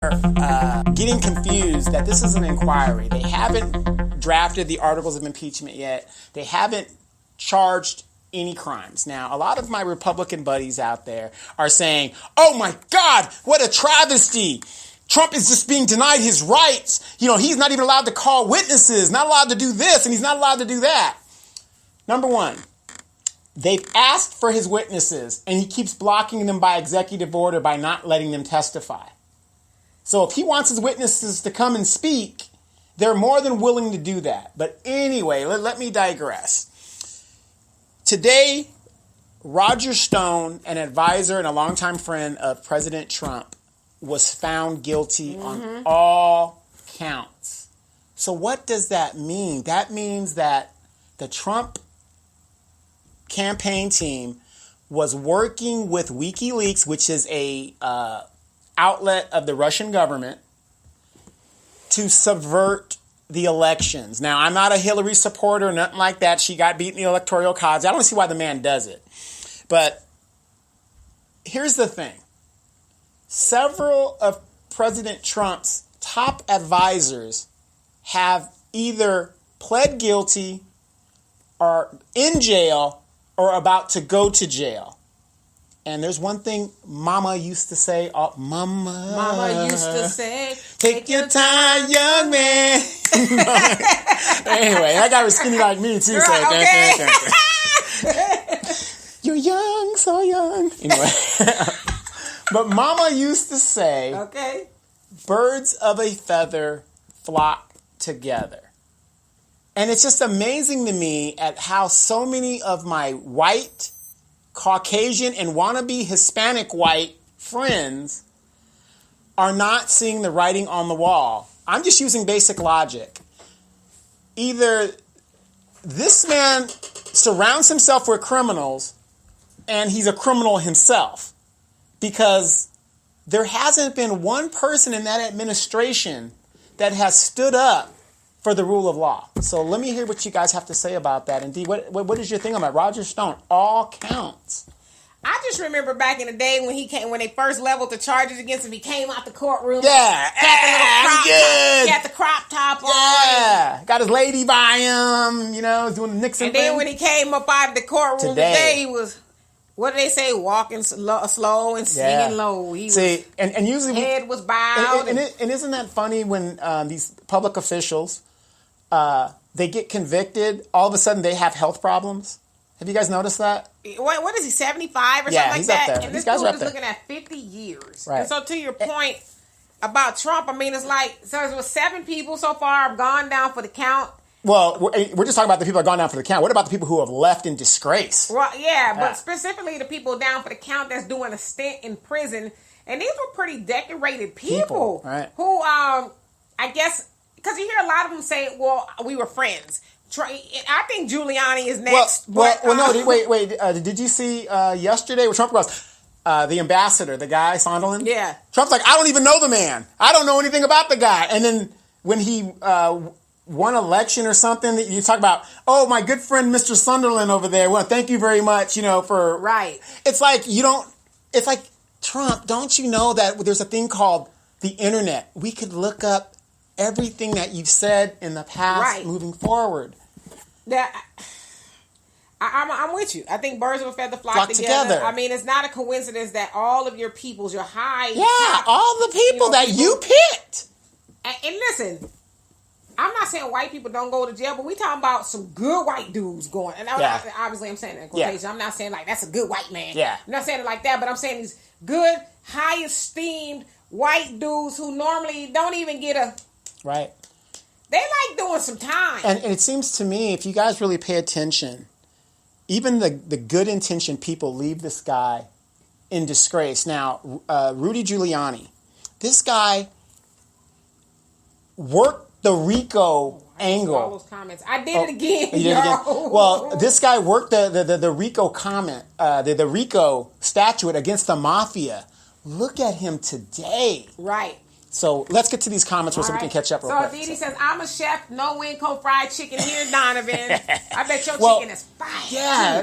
getting confused that this is an inquiry. They haven't drafted the articles of impeachment yet. They haven't charged any crimes. Now, a lot of my Republican buddies out there are saying, oh my God, what a travesty. Trump is just being denied his rights. You know, he's not even allowed to call witnesses, not allowed to do this, and he's not allowed to do that. Number one, they've asked for his witnesses, and he keeps blocking them by executive order by not letting them testify. So if he wants his witnesses to come and speak, they're more than willing to do that. But anyway, let me digress. Today, Roger Stone, an advisor and a longtime friend of President Trump, was found guilty on all counts. So what does that mean? That means that the Trump campaign team was working with WikiLeaks, which is a outlet of the Russian government, to subvert the elections. Now, I'm not a Hillary supporter, nothing like that. She got beat in the electoral college. I don't see why the man does it. But here's the thing. Several of President Trump's top advisors have either pled guilty or in jail or about to go to jail. And there's one thing Mama used to say. Mama used to say, take your time, young man. Anyway, that guy was skinny like me, too. So okay. You're young, so young. Anyway. But Mama used to say, birds of a feather flock together. And it's just amazing to me at how so many of my white, Caucasian, and wannabe Hispanic white friends are not seeing the writing on the wall. I'm just using basic logic. Either this man surrounds himself with criminals and he's a criminal himself, because there hasn't been one person in that administration that has stood up for the rule of law. So let me hear what you guys have to say about that. And Dee, what is your thing about Roger Stone? All counts. I just remember back in the day when they first leveled the charges against him, he came out the courtroom. Yeah. He had the crop top on. Yeah. Got his lady by him, doing the Nixon and thing. then when he came up out of the courtroom today he was, what do they say, walking slow and singing low. And usually head was bowed. And isn't that funny when these public officials, they get convicted, all of a sudden they have health problems? Have you guys noticed that? What is he, 75 or something like he's that? Up there. And These this guys dude is up looking at 50 years. Right. And so to your point about Trump, I mean, it's like, so it was 7 people so far have gone down for the count. Well, we're just talking about the people that have gone down for the count. What about the people who have left in disgrace? Well, yeah, but specifically the people down for the count that's doing a stint in prison. And these were pretty decorated people. Right. Who, I guess, because you hear a lot of them say, well, we were friends. I think Giuliani is next. No, wait. Did you see yesterday where Trump was the ambassador, the guy, Sondland? Yeah. Trump's like, I don't even know the man. I don't know anything about the guy. And then when he won election or something, you talk about, oh, my good friend Mr. Sunderland over there. Well, thank you very much, for... Right. It's like it's like, Trump, don't you know that there's a thing called the internet? We could look up everything that you've said in the past moving forward. I'm with you. I think birds of a feather flock together. I mean, it's not a coincidence that all of your peoples, your high... Yeah, all the people that you picked. And listen, I'm not saying white people don't go to jail, but we talking about some good white dudes going. And obviously I'm saying that in quotation. I'm not saying like that's a good white man. Yeah. I'm not saying it like that, but I'm saying these good, high esteemed white dudes who normally don't even get a... Right. They like doing some time. And it seems to me, if you guys really pay attention, even the good intentioned people leave this guy in disgrace. Now, Rudy Giuliani, this guy worked the RICO angle. All those comments. I did it again. You did it again. Well, this guy worked the RICO comment, the RICO statute against the mafia. Look at him today. Right. So let's get to these comments so we can catch up real quick. So Didi says, I'm a chef, no Winco fried chicken here, Donovan. I bet your chicken is fire. Yeah.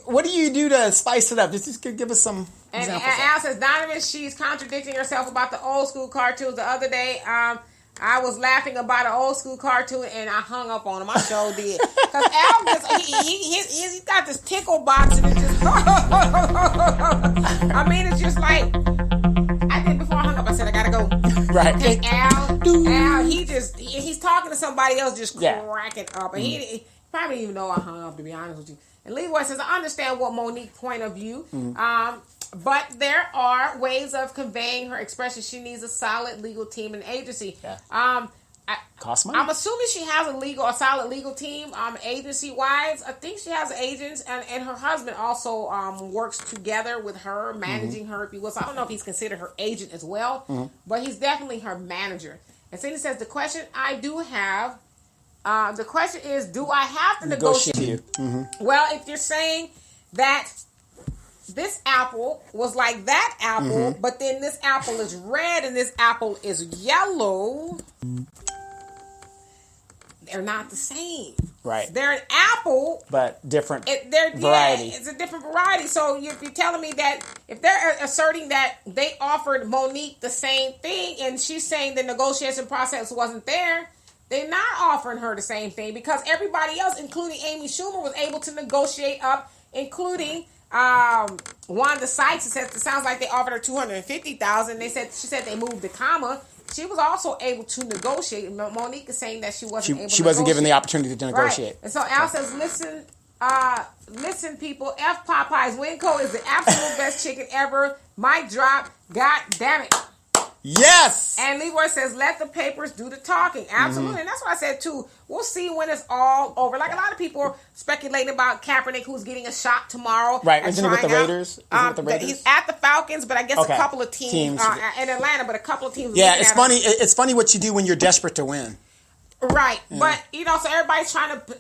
What do you do to spice it up? Just give us some examples. And Al says, Donovan, she's contradicting herself about the old school cartoons. The other day, I was laughing about an old school cartoon and I hung up on him. I sure did. Because Al just, he's got this tickle box and it's just, I mean, it's just like, I did before I hung up, I said, I gotta go. Right. And Al, he's talking to somebody else just cracking up. And he probably didn't even know I hung up, to be honest with you. And Leroy says, I understand what Monique's point of view. But there are ways of conveying her expression. She needs a solid legal team and agency. Yeah. Cost money. I'm assuming she has a solid legal team, agency wise. I think she has agents, and her husband also works together with her, managing her, if you will. So I don't know if he's considered her agent as well, but he's definitely her manager. And Cindy says the question I do have. The question is, do I have to negotiate? Well, if you're saying that this apple was like that apple, but then this apple is red and this apple is yellow, they're not the same. Right. They're an apple, but different variety. Yeah, it's a different variety. So if you're telling me that if they're asserting that they offered Monique the same thing and she's saying the negotiation process wasn't there, they're not offering her the same thing because everybody else, including Amy Schumer, was able to negotiate up, including Wanda Sykes. It sounds like they offered her $250,000. She said they moved the comma. She was also able to negotiate. Monique is saying that she wasn't able to She wasn't given the opportunity to negotiate. Right. And so Al says, listen, people, F Popeyes. Winco is the absolute best chicken ever. Mic drop. God damn it. Yes! And Leroy says, let the papers do the talking. Absolutely. And that's what I said, too. We'll see when it's all over. Like, a lot of people are speculating about Kaepernick, who's getting a shot tomorrow. Right. Isn't he with the Raiders? He's at the Falcons, but I guess a couple of teams in Atlanta, but a couple of teams. Yeah, it's funny. It's funny what you do when you're desperate to win. Right. Yeah. But, so everybody's trying to,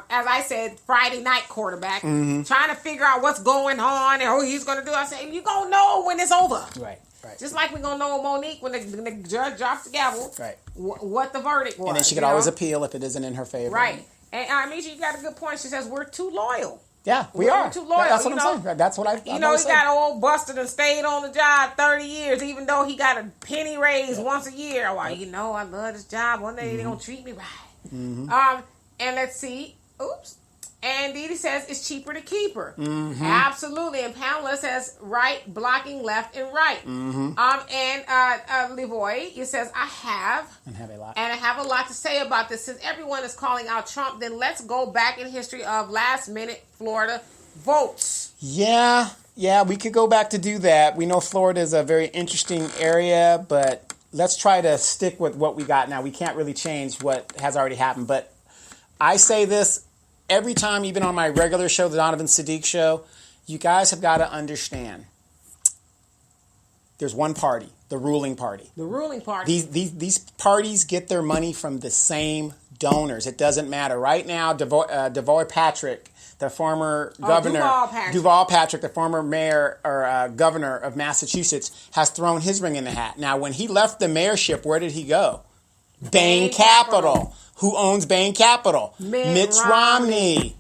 as I said, Friday night quarterback, trying to figure out what's going on and who he's going to do. I say, you're going to know when it's over. Right. Right. Just like we're going to know Monique when the judge drops the gavel, right. What the verdict was. And then she could always appeal if it isn't in her favor. Right. And Amisha, you got a good point. She says, we're too loyal. Yeah, we are. We're too loyal. That's what I'm saying. That's what I he got old busted and stayed on the job 30 years, even though he got a penny raise once a year. Well, I love this job. One day they're going to treat me right. And let's see. Oops. And Didi says it's cheaper to keep her. Absolutely. And Pamela says right, blocking left and right. And Levoy, it says I have a lot to say about this. Since everyone is calling out Trump, then let's go back in history of last minute Florida votes. Yeah, we could go back to do that. We know Florida is a very interesting area, but let's try to stick with what we got now. We can't really change what has already happened, but I say this every time, even on my regular show, the Donovan Sadiq Show, you guys have got to understand. There's one party, the ruling party. The ruling party. These parties get their money from the same donors. It doesn't matter. Right now, Deval Patrick, the former governor, Deval Patrick, the former mayor or governor of Massachusetts, has thrown his ring in the hat. Now, when he left the mayorship, where did he go? Bain Capital. Who owns Bain Capital? Mitt Romney.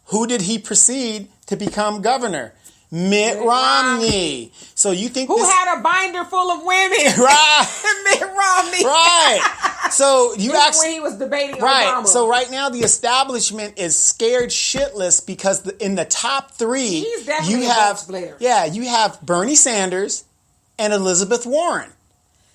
Who did he precede to become governor? Mitt Romney. So you think who had a binder full of women? Right. Mitt Romney. Right. So you when he was debating Obama. So right now the establishment is scared shitless because in the top three, you have Bernie Sanders and Elizabeth Warren,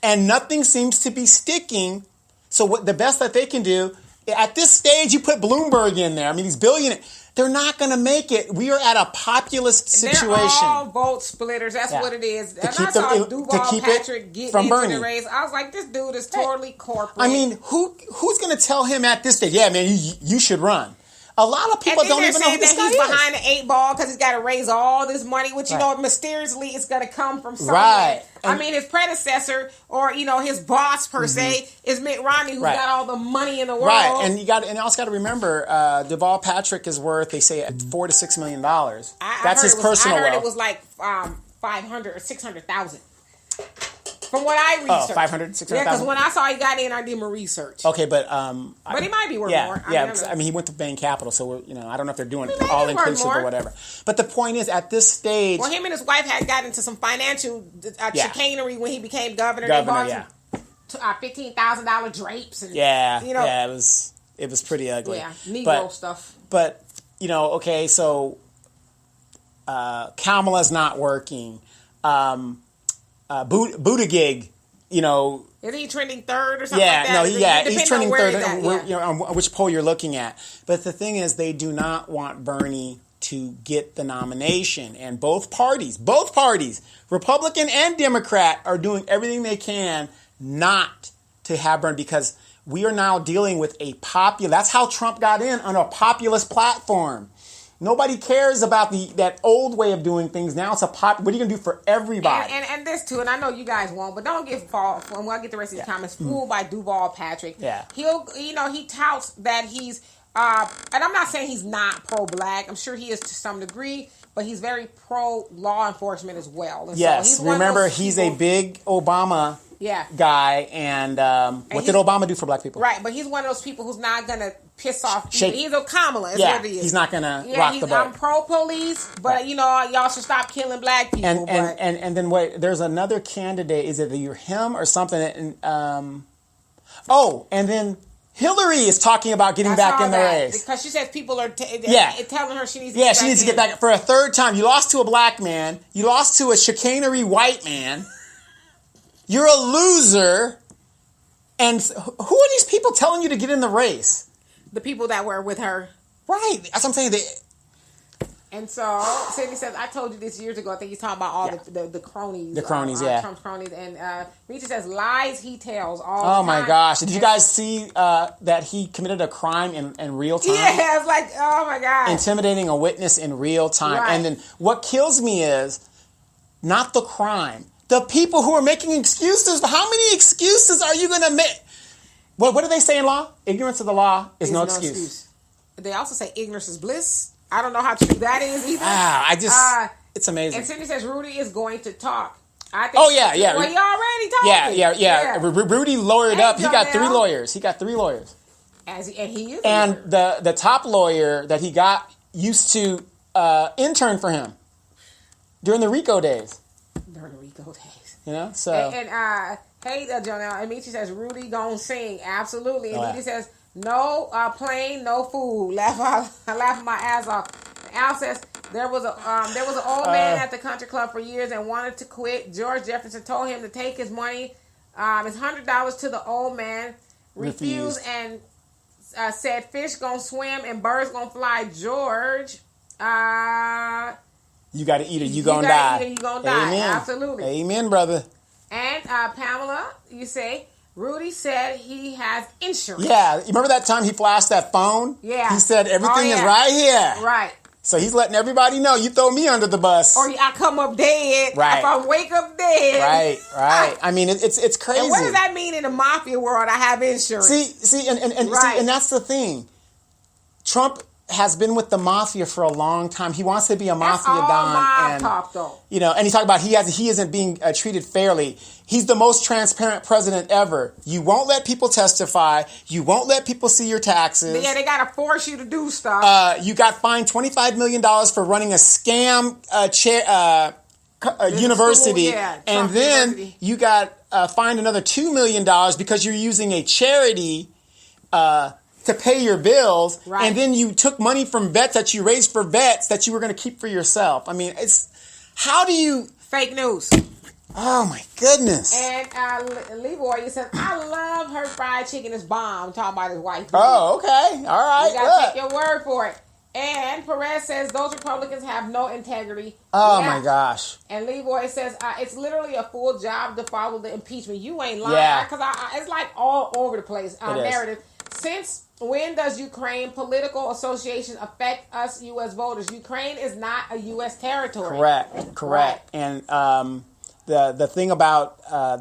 and nothing seems to be sticking. So what the best that they can do at this stage, you put Bloomberg in there. I mean, these billionaires. They're not going to make it. We are at a populist situation. They're all vote splitters. That's what it is. And I saw Deval Patrick getting into Bernie. The race. I was like, this dude is totally corporate. I mean, who's going to tell him at this stage, yeah, man, you should run? A lot of people don't even know who this guy is. He's behind the 8 ball because he's got to raise all this money, which, mysteriously is going to come from somewhere. Right. I mean, his predecessor or, his boss, per se, is Mitt Romney, who's got all the money in the world. Right. And you also got to remember, Deval Patrick is worth, they say, $4 to $6 million. That's his personal wealth. I heard it was like 500 or 600,000. From what I researched. Oh, 500, 600,000? Yeah, because when I saw he got in, I did my research. Okay, but he might be worth more. I mean, he went to Bain Capital, so I don't know if they're doing all be inclusive worth or more. whatever. But the point is, at this stage, Well, him and his wife had got into some financial chicanery when he became governor. They bought $15,000 drapes. And, it was pretty ugly. Yeah, Negro stuff. But okay, so Kamala's not working. Buttigieg, is he trending third or something like that? He's trending third. On which poll you're looking at. But the thing is, they do not want Bernie to get the nomination, and both parties, Republican and Democrat, are doing everything they can not to have Bernie, because we are now dealing with that's how Trump got in, on a populist platform. Nobody cares about that old way of doing things. Now it's what are you going to do for everybody? And this too, and I know you guys won't, but don't get when I get the rest of these comments, fooled by Duval Patrick. Yeah. He touts that he's, and I'm not saying he's not pro-black. I'm sure he is to some degree, but he's very pro-law enforcement as well. And yes, so remember, he's a big Obama guy, and what did Obama do for black people? Right, but he's one of those people who's not going to piss off. He's a Kamala, is what he is. He's not going to rock the boat. I'm pro-police, but y'all should stop killing black people. And then wait, there's another candidate. Is it him or something? And then Hillary is talking about getting back in the race. Because she says people are telling her she needs to get back in. She needs to get back for a third time. You lost to a black man. You lost to a chicanery white man. You're a loser. And who are these people telling you to get in the race? The people that were with her. Right. That's what I'm saying. And so, Sidney says, I told you this years ago. I think he's talking about all the cronies. The cronies, Trump's cronies. And Rita says, lies he tells all the time. Oh, my gosh. Did you guys see that he committed a crime in real time? Yeah, it's like, oh, my God. Intimidating a witness in real time. Right. And then what kills me is not the crime. The people who are making excuses. How many excuses are you going to make? What do they say in law? Ignorance of the law is no excuse. They also say ignorance is bliss. I don't know how true that is either. It's amazing. And Cindy says Rudy is going to talk. I think. Oh, yeah. Well, he already talking. Yeah. Rudy lawyered up. He got 3 lawyers. And the top lawyer that he got used to intern for him during the RICO days. So. Hey, Jonelle. Amici says Rudy gonna sing. Absolutely. And Edie says no plane, no food. I laugh my ass off. And Al says there was an old man at the country club for years and wanted to quit. George Jefferson told him to take his money, his $100 to the old man. Refused and said fish gonna swim and birds gonna fly. George. You got to eat or you gonna die. You gonna die. Amen. Absolutely. Amen, brother. And Pamela, you say, Rudy said he has insurance. Yeah. You remember that time he flashed that phone? Yeah. He said everything is right here. Right. So he's letting everybody know you throw me under the bus. Or I come up dead. Right. If I wake up dead. Right. I mean, it's crazy. And what does that mean in the mafia world? I have insurance. See, and that's the thing. Trump has been with the mafia for a long time. He wants to be a mafia don, talk, though. And he talked about he isn't being treated fairly. He's the most transparent president ever. You won't let people testify. You won't let people see your taxes. Yeah, they got to force you to do stuff. You got fined $25 million for running a scam university, and then university. You got fined another $2 million because you're using a charity to pay your bills, and then you took money from vets that you raised for vets that you were going to keep for yourself. I mean, how do you... Fake news. Oh, my goodness. And Leroy, he says, I love her fried chicken is bomb. Talking about his wife. Oh, okay. All right. You got to take your word for it. And Perez says, those Republicans have no integrity. Oh, my gosh. And Leroy says, it's literally a full job to follow the impeachment. You ain't lying. Because it's like all over the place. Narrative. Since when does Ukraine political association affect us U.S. voters? Ukraine is not a U.S. territory. Correct. Right. And the thing about how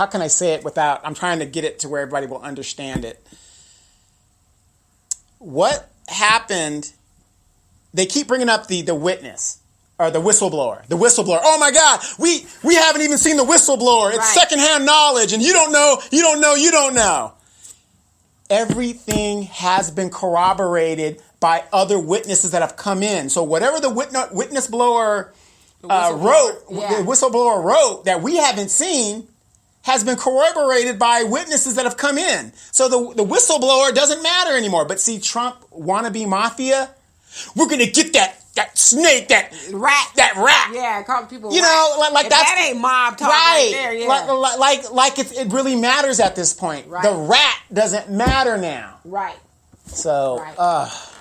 can I say it without, I'm trying to get it to where everybody will understand it. What happened, they keep bringing up the witness or the whistleblower. The whistleblower. Oh my God, we haven't even seen the whistleblower. It's secondhand knowledge, and you don't know. Everything has been corroborated by other witnesses that have come in. So whatever the whistleblower wrote that we haven't seen has been corroborated by witnesses that have come in. So the whistleblower doesn't matter anymore. But see, Trump wannabe mafia, we're going to get that snake, that rat. Yeah, call people you rat. know, like that's, that ain't mob talk right there. Yeah. Like it really matters at this point. Right. The rat doesn't matter now. Right. So,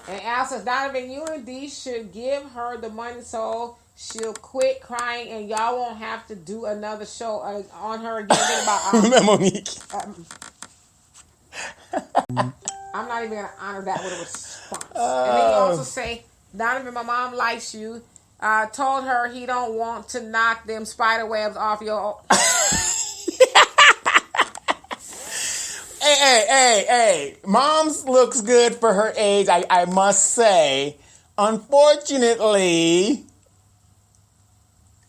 and Al says, Donovan, you and Dee should give her the money so she'll quit crying and y'all won't have to do another show on her again about Monique. I'm not even going to honor that with a response. And then you also say, Donovan, my mom likes you. Told her he don't want to knock them spider webs off your... Hey. Mom's looks good for her age, I must say. Unfortunately,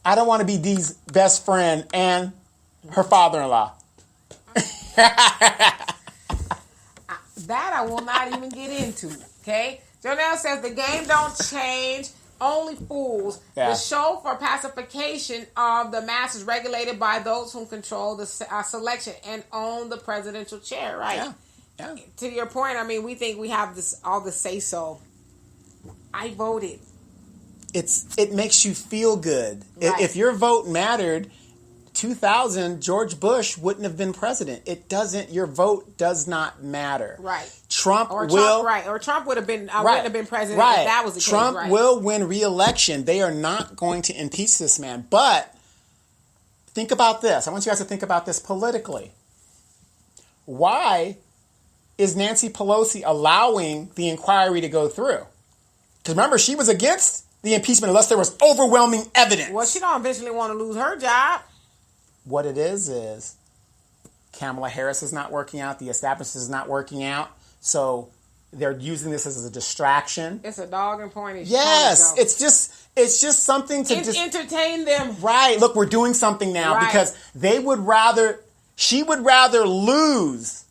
I don't want to be Dee's best friend and her father-in-law. That I will not even get into, okay? Jonelle says the game don't change, only fools. Yeah. The show for pacification of the masses regulated by those who control the selection and own the presidential chair, right? Yeah. To your point, I mean, we think we have all the say-so. I voted. It makes you feel good. Right. If your vote mattered, 2000, George Bush wouldn't have been president. It doesn't. Your vote does not matter. Right. Trump would have been. I wouldn't have been president if that was the case. Trump will win re-election. They are not going to impeach this man. But think about this. I want you guys to think about this politically. Why is Nancy Pelosi allowing the inquiry to go through? Because remember, she was against the impeachment unless there was overwhelming evidence. Well, she don't eventually want to lose her job. What it is Kamala Harris is not working out. The establishment is not working out. So they're using this as a distraction. It's a dog and pony. Yes, it's just something to entertain them. Right. Look, we're doing something now because she would rather lose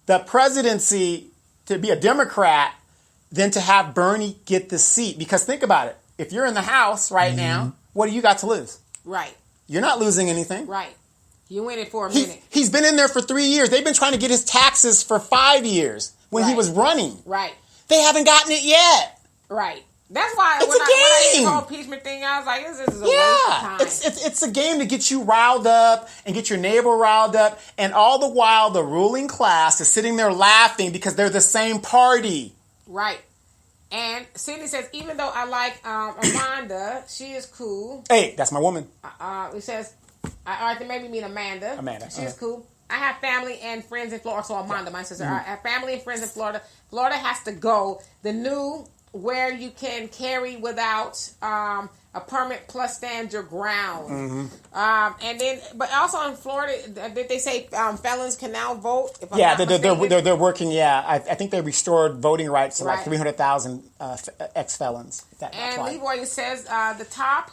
the presidency to be a Democrat than to have Bernie get the seat. Because think about it. If you're in the House right now, what do you got to lose? Right. You're not losing anything. Right. You win it for a minute. He's been in there for 3 years. They've been trying to get his taxes for 5 years when he was running. Right. They haven't gotten it yet. Right. That's why when I heard the whole impeachment thing, I was like, this is a waste of time. It's a game to get you riled up and get your neighbor riled up. And all the while, the ruling class is sitting there laughing because they're the same party. Right. And Sydney says, even though I like Amanda, she is cool. Hey, that's my woman. It says, I think maybe mean Amanda. She is cool. I have family and friends in Florida. So Amanda, my sister. I have family and friends in Florida. Florida has to go. The new where you can carry without a permit plus stand your ground. And then, but also in Florida, did they say felons can now vote? They're working. Yeah, I think they restored voting rights to like 300,000 ex-felons. And Leroy says the top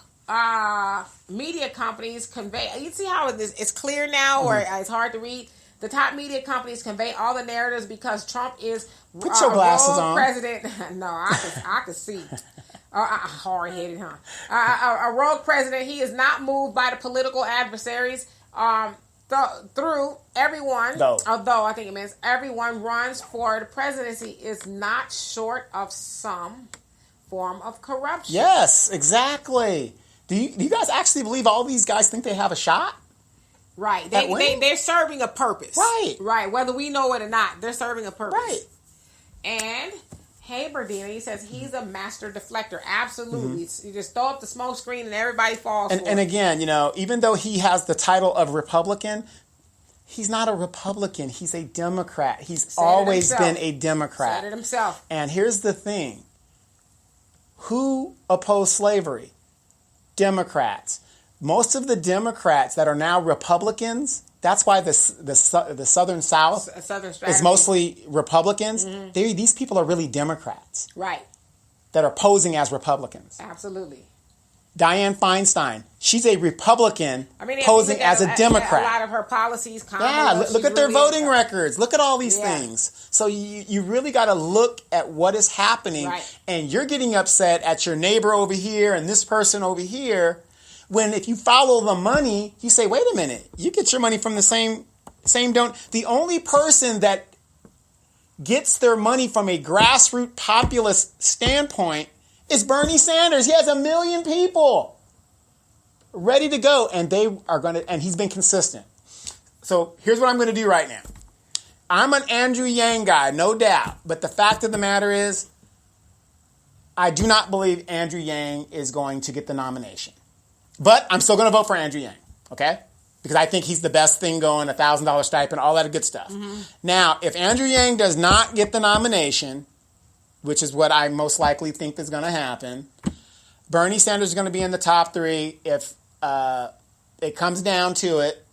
media companies convey. You see how it's clear now, or it's hard to read. The top media companies convey all the narratives because Trump is put your glasses on. President. No, I can see. Hard-headed, huh? A rogue president. He is not moved by the political adversaries. Through everyone, although I think it means everyone runs for the presidency, is not short of some form of corruption. Yes, exactly. Do you guys actually believe all these guys think they have a shot? Right. They're serving a purpose. Right. Right. Whether we know it or not, they're serving a purpose. Right. And hey, Berdina, he says he's a master deflector. Absolutely. You just throw up the smoke screen and everybody falls for it. And again, even though he has the title of Republican, he's not a Republican. He's a Democrat. He's always been a Democrat. Said it himself. And here's the thing. Who opposed slavery? Democrats. Most of the Democrats that are now Republicans, that's why the Southern South is mostly Republicans. These people are really Democrats. Right. that are posing as Republicans. Absolutely. Dianne Feinstein, she's a Republican posing as a Democrat. A lot of her policies. Look at their voting records. Look at all these things. So you really got to look at what is happening. Right. And you're getting upset at your neighbor over here and this person over here. When if you follow the money, you say, wait a minute, you get your money from the same don't. The only person that gets their money from a grassroots populist standpoint is Bernie Sanders. He has 1 million people ready to go, and they are going to, and he's been consistent. So here's what I'm going to do right now. I'm an Andrew Yang guy, no doubt, but the fact of the matter is, I do not believe Andrew Yang is going to get the nomination. But I'm still going to vote for Andrew Yang, okay? Because I think he's the best thing going, $1,000 stipend, all that good stuff. Mm-hmm. Now, if Andrew Yang does not get the nomination, which is what I most likely think is going to happen, Bernie Sanders is going to be in the top 3 if it comes down to it,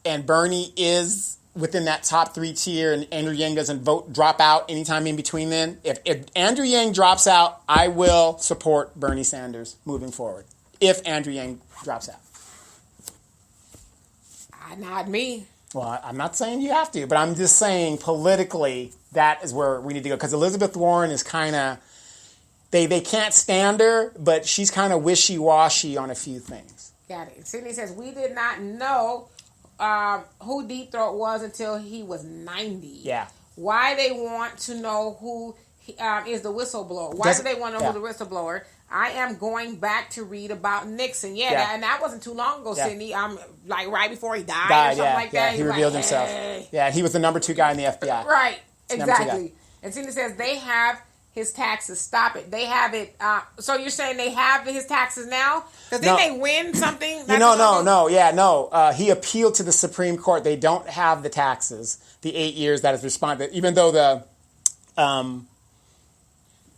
and Bernie is within that top 3 tier and Andrew Yang doesn't drop out anytime in between then. If Andrew Yang drops out, I will support Bernie Sanders moving forward. If Andrew Yang drops out. Not me. Well, I'm not saying you have to, but I'm just saying politically that is where we need to go. Because Elizabeth Warren is kind of, they can't stand her, but she's kind of wishy-washy on a few things. Got it. Sydney says, we did not know who Deep Throat was until he was 90. Yeah. Why they want to know who is the whistleblower? Why do they want to know who the whistleblower? I am going back to read about Nixon. And that wasn't too long ago, Sydney. Like right before he died or something like that. He revealed himself. Yeah, he was the number 2 guy in the FBI. Right, exactly. And Sydney says they have his taxes. Stop it. They have it. So you're saying they have his taxes now? Because then they win something? No. He appealed to the Supreme Court. They don't have the taxes, the 8 years that is responded, even though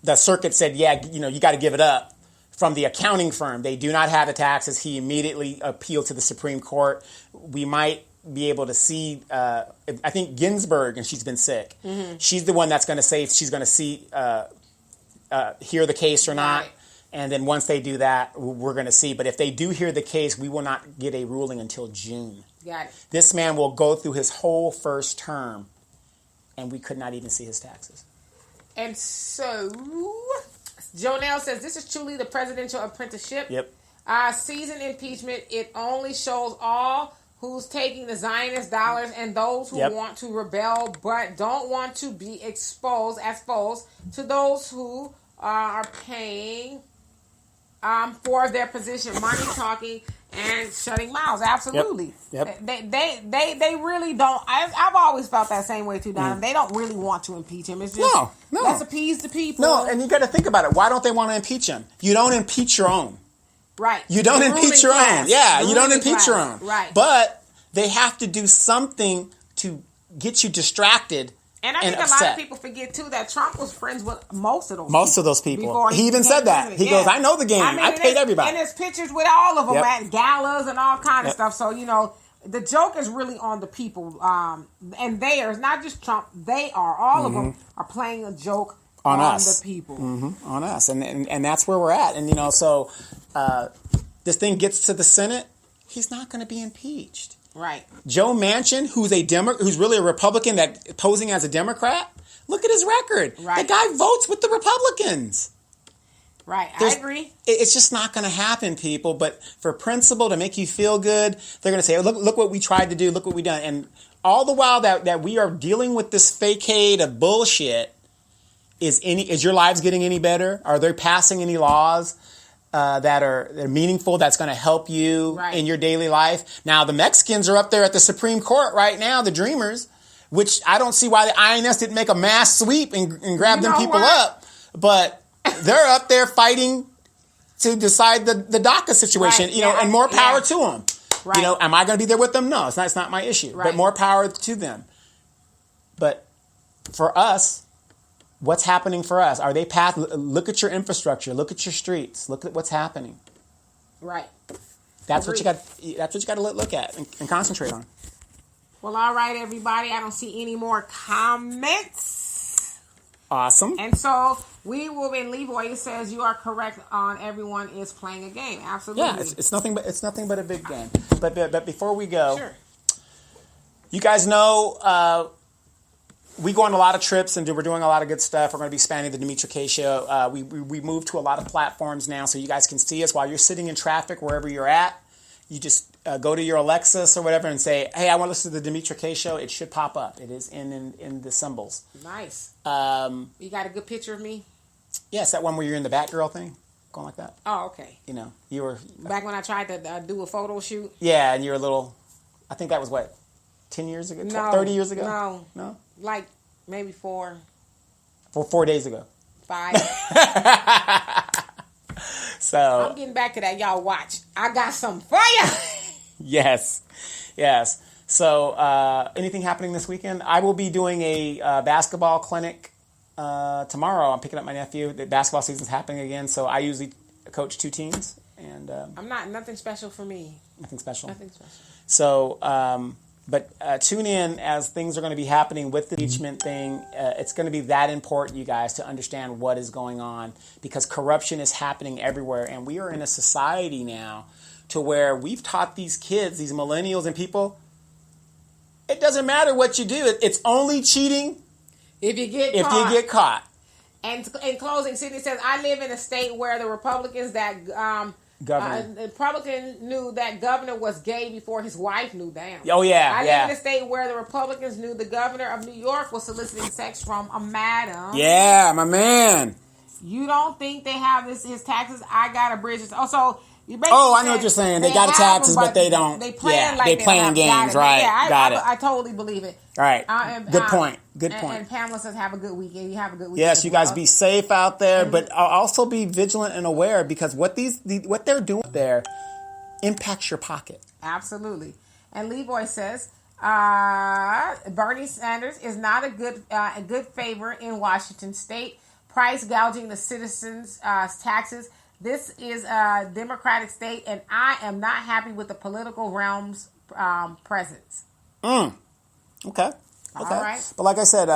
the circuit said, you got to give it up. From the accounting firm, they do not have the taxes. He immediately appealed to the Supreme Court. We might be able to see, I think Ginsburg, and she's been sick. Mm-hmm. She's the one that's going to say if she's going to hear the case or not. Right. And then once they do that, we're going to see. But if they do hear the case, we will not get a ruling until June. Got it. This man will go through his whole first term, and we could not even see his taxes. And so, Jonelle says, this is truly the presidential apprenticeship. Yep. Seasoned impeachment, it only shows all who's taking the Zionist dollars and those who want to rebel but don't want to be exposed as foes to those who are paying for their position, money talking and shutting mouths. Absolutely. Yep. They really don't. I've always felt that same way too, Don. They don't really want to impeach him. It's just let's appease the people. No, and you got to think about it. Why don't they want to impeach him? You don't impeach your own. Right. You don't impeach your own. Yeah, you don't impeach your own. Right. But they have to do something to get you distracted. And I think a lot of people forget, too, that Trump was friends with most of those people. People. He even said that. He goes, I know the game. I paid everybody. And there's pictures with all of them at galas and all kind of stuff. So, the joke is really on the people. And theirs, not just Trump. They are. All of them are playing a joke on us. The people. Mm-hmm. On us. And that's where we're at. And, so this thing gets to the Senate. He's not going to be impeached. Right. Joe Manchin, who's really a Republican that posing as a Democrat, look at his record. Right. The guy votes with the Republicans. Right. I agree. It's just not going to happen, people. But for principle, to make you feel good, they're going to say, oh, look what we tried to do. Look what we done. And all the while that we are dealing with this facade of bullshit, is your lives getting any better? Are they passing any laws that are meaningful, that's going to help you in your daily life? Now, the Mexicans are up there at the Supreme Court right now, the Dreamers, which I don't see why the INS didn't make a mass sweep and grab them people up. But they're up there fighting to decide the DACA situation, and more power to them. Right. Am I going to be there with them? No, it's not my issue. Right. But more power to them. But for us, what's happening for us? Are they look at your infrastructure. Look at your streets. Look at what's happening. Right. That's what you got. That's what you got to look at and concentrate on. Well, all right, everybody. I don't see any more comments. Awesome. And so we will be. Leroy says you are correct on everyone is playing a game. Absolutely. Yeah, it's nothing but a big game. But before we go, sure. You guys know we go on a lot of trips and we're doing a lot of good stuff. We're going to be expanding the Demetra K Show. We moved to a lot of platforms now, so you guys can see us while you're sitting in traffic wherever you're at. You just go to your Alexis or whatever and say, "Hey, I want to listen to the Demetra K Show." It should pop up. It is in the symbols. Nice. You got a good picture of me? Yes, that one where you're in the Batgirl thing, going like that. Oh, okay. You know, you were back when I tried to do a photo shoot. Yeah, and you're a little. I think that was what, 10 years ago, 30 years ago. No, like maybe 4 days ago. 5. So I'm getting back to that. Y'all watch. I got some fire. Yes. So anything happening this weekend? I will be doing a basketball clinic tomorrow. I'm picking up my nephew. The basketball season's happening again, so I usually coach 2 teams. And I'm not nothing special for me. Nothing special. Nothing special. So, but tune in as things are going to be happening with the impeachment thing. It's going to be that important, you guys, to understand what is going on, because corruption is happening everywhere, and we are in a society now to where we've taught these kids, these millennials and people, it doesn't matter what you do. It's only cheating if you get caught. And in closing, Sydney says, I live in a state where the Republicans the Republican knew that governor was gay before his wife knew. Damn. Oh, yeah. I live in a state where the Republicans knew the governor of New York was soliciting sex from a madam. Yeah, my man. You don't think they have his taxes? I got a bridge. Also, I know what you're saying. They got the taxes, but they don't. They playing they playing games, right? Yeah, I totally believe it. All right. Good point. And Pamela says, have a good weekend. You have a good weekend. Yes, you guys be safe out there, but also be vigilant and aware, because what they're doing there impacts your pocket. Absolutely. And Leroy says, Bernie Sanders is not a good favor in Washington State. Price gouging the citizens' taxes. This is a Democratic state, and I am not happy with the political realm's presence. Okay. All right. But like I said,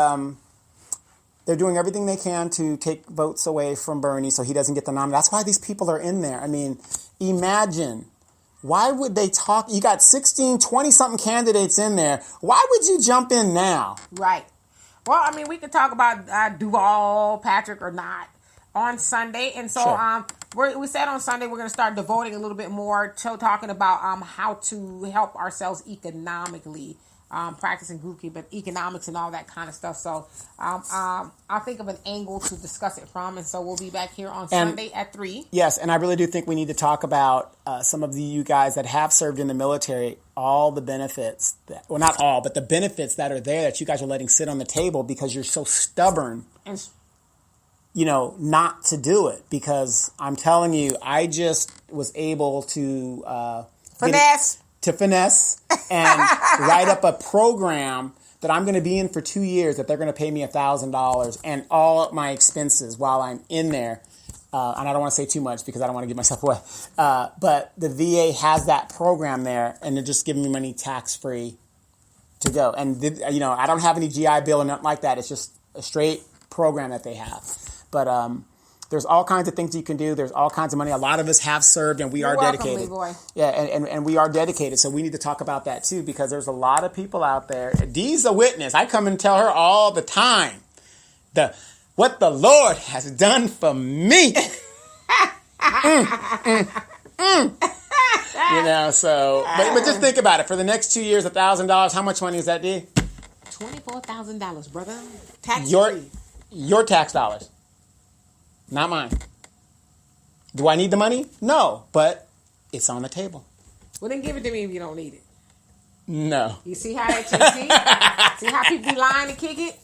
they're doing everything they can to take votes away from Bernie so he doesn't get the nomination. That's why these people are in there. I mean, imagine. Why would they talk? You got 16, 20-something candidates in there. Why would you jump in now? Right. Well, I mean, we could talk about Duval, Patrick, or not on Sunday. And so we said on Sunday we're going to start devoting a little bit more to talking about how to help ourselves economically, practicing group keep, but economics and all that kind of stuff. So I'll think of an angle to discuss it from. And so we'll be back here on Sunday at 3. Yes, and I really do think we need to talk about some of you guys that have served in the military, all the benefits, not all, but the benefits that are there that you guys are letting sit on the table because you're so stubborn. Not to do it, because I'm telling you, I just was able to finesse and write up a program that I'm going to be in for 2 years, that they're going to pay me $1,000 and all my expenses while I'm in there. And I don't want to say too much because I don't want to give myself away. But the VA has that program there, and they're just giving me money tax-free to go. And, I don't have any GI Bill or nothing like that. It's just a straight program that they have. But there's all kinds of things you can do. There's all kinds of money. A lot of us have served, and we are dedicated. Leroy. Yeah, and we are dedicated. So we need to talk about that too, because there's a lot of people out there. Dee's a witness. I come and tell her all the time what the Lord has done for me. So but just think about it. For the next 2 years, $1,000. How much money is that, Dee? $24,000, brother. Tax free. Your tax dollars. Not mine. Do I need the money? No, but it's on the table. Well, then give it to me if you don't need it. No. You see how that see how people be lying to kick it?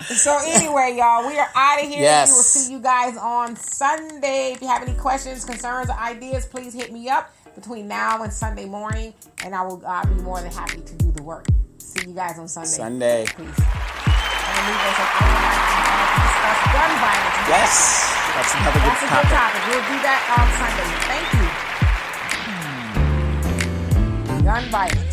So anyway, y'all, we are out of here. Yes. We will see you guys on Sunday. If you have any questions, concerns, or ideas, please hit me up between now and Sunday morning, and I will be more than happy to do the work. See you guys on Sunday. Peace. And we will discuss gun violence. Yes, that's another good topic. That's a good topic. We'll do that on Sunday. Thank you. Gun violence.